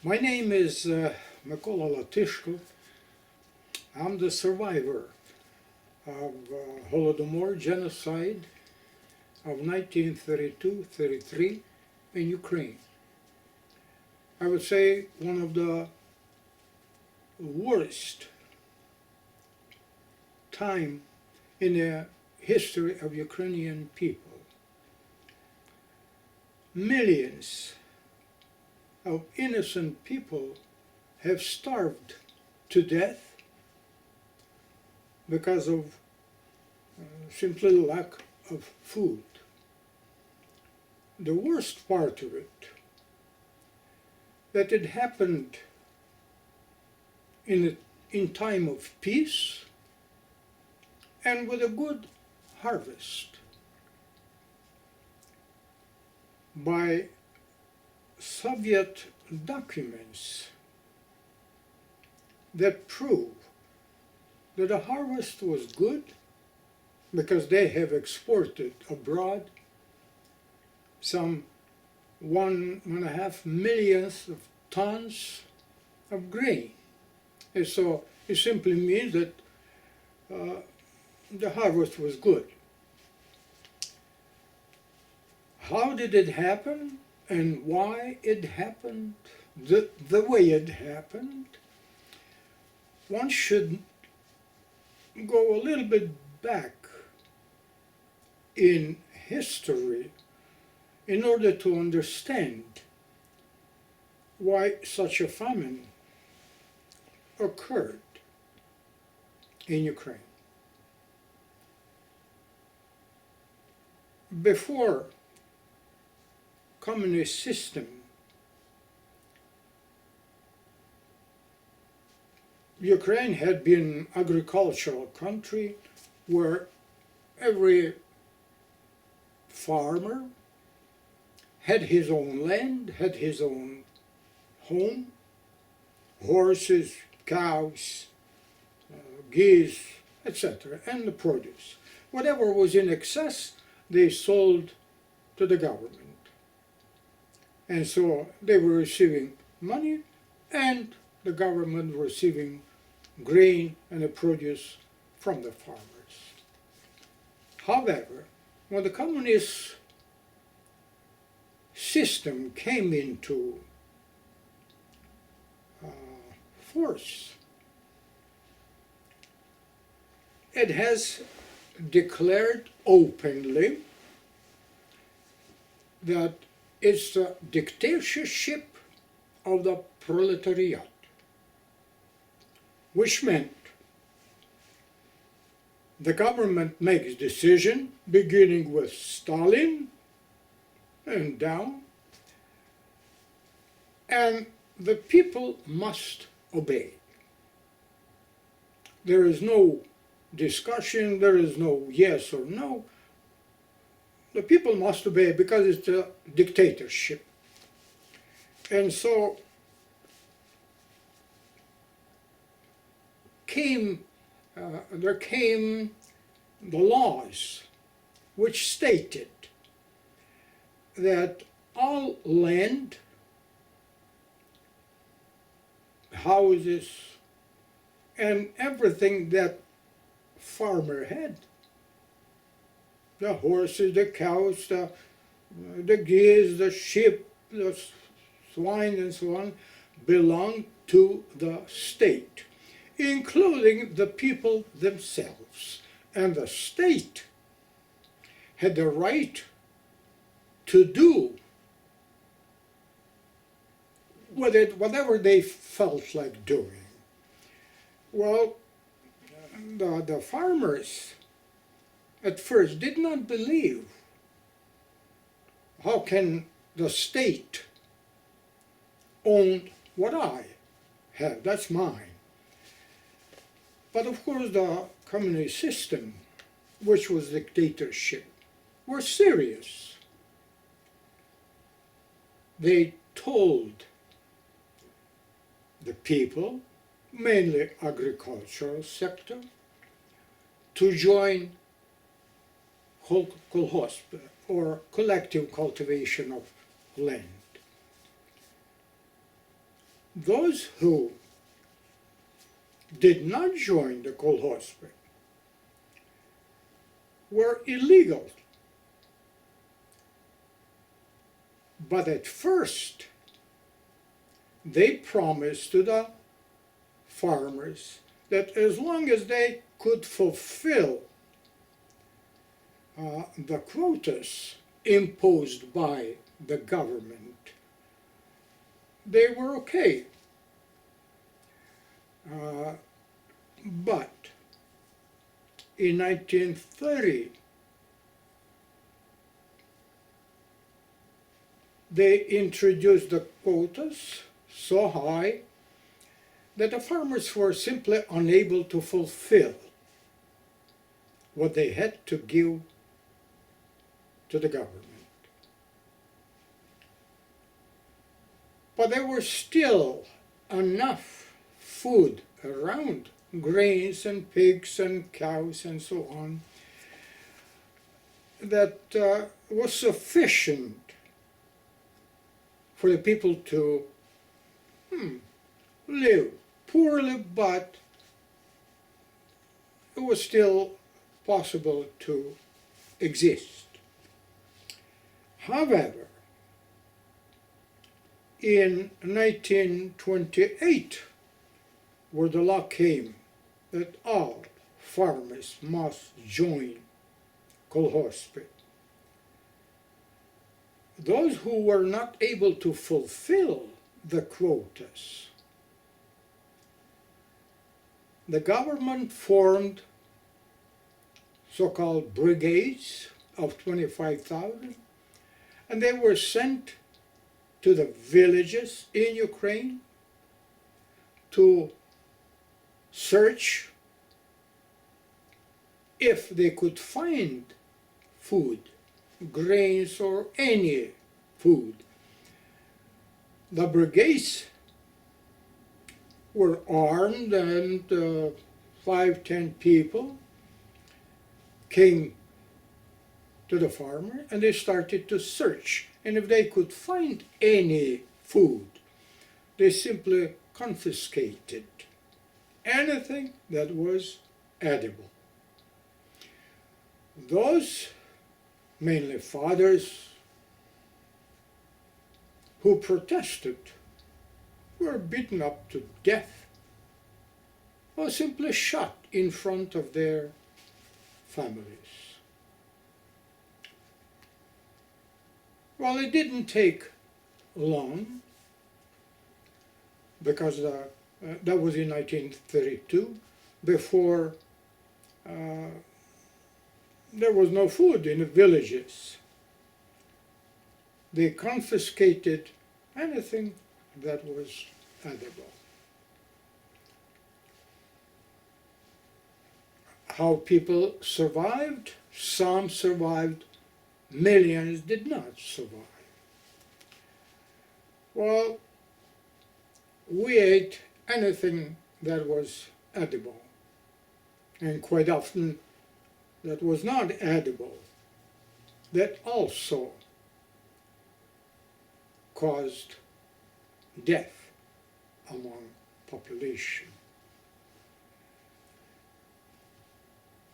My name is Latyshko. I'm the survivor of Holodomor Genocide of 1932-33 in Ukraine. I would say one of the worst time in the history of Ukrainian people. Millions of innocent people have starved to death because of simply lack of food. The worst part of it, that it happened in time of peace and with a good harvest. By Soviet documents that prove that the harvest was good because they have exported abroad some 1.5 million of tons of grain. And so it simply means that the harvest was good. How did it happen and why it happened the way it happened? One should go a little bit back in history in order to understand why such a famine occurred in Ukraine. Before communist system, Ukraine had been an agricultural country where every farmer had his own land, had his own home, horses, cows, geese, etc., and the produce. Whatever was in excess, they sold to the government. And so they were receiving money, and the government was receiving grain and the produce from the farmers. However, when the communist system came into force, it has declared openly that it's the dictatorship of the proletariat, which meant the government makes decision beginning with Stalin and down, and the people must obey. There is no discussion, there is no yes or no. The people must obey because it's a dictatorship. And so there came the laws which stated that all land, houses, and everything that farmer had, the horses, the cows, the geese, the sheep, the swine, and so on, belonged to the state, including the people themselves. And the state had the right to do with it whatever they felt like doing. Well, the farmers at first did not believe, how can the state own what I have? That's mine. But of course the communist system, which was dictatorship, were serious. They told the people, mainly agricultural sector, to join kolhosp, or collective cultivation of land. those who did not join the kolhozby were illegal. But at first, they promised to the farmers that as long as they could fulfill the quotas imposed by the government, they were okay. But in 1930, they introduced the quotas so high that the farmers were simply unable to fulfill what they had to give to the government. But there was still enough food around, grains and pigs and cows and so on, that was sufficient for the people to live poorly, but it was still possible to exist. However, in 1928, where the law came that all farmers must join kolhozby, those who were not able to fulfill the quotas, the government formed so-called brigades of 25,000, and they were sent to the villages in Ukraine to search if they could find food, grains or any food. The brigades were armed, and 5-10 people came to the farmer and they started to search. And if they could find any food, they simply confiscated anything that was edible. Those, mainly fathers, who protested were beaten up to death or simply shot in front of their families. Well, it didn't take long, because that was in 1932, before there was no food in the villages. They confiscated anything that was edible. How people survived? Some survived, millions did not survive. Well, we ate anything that was edible, and quite often that was not edible, that also caused death among population.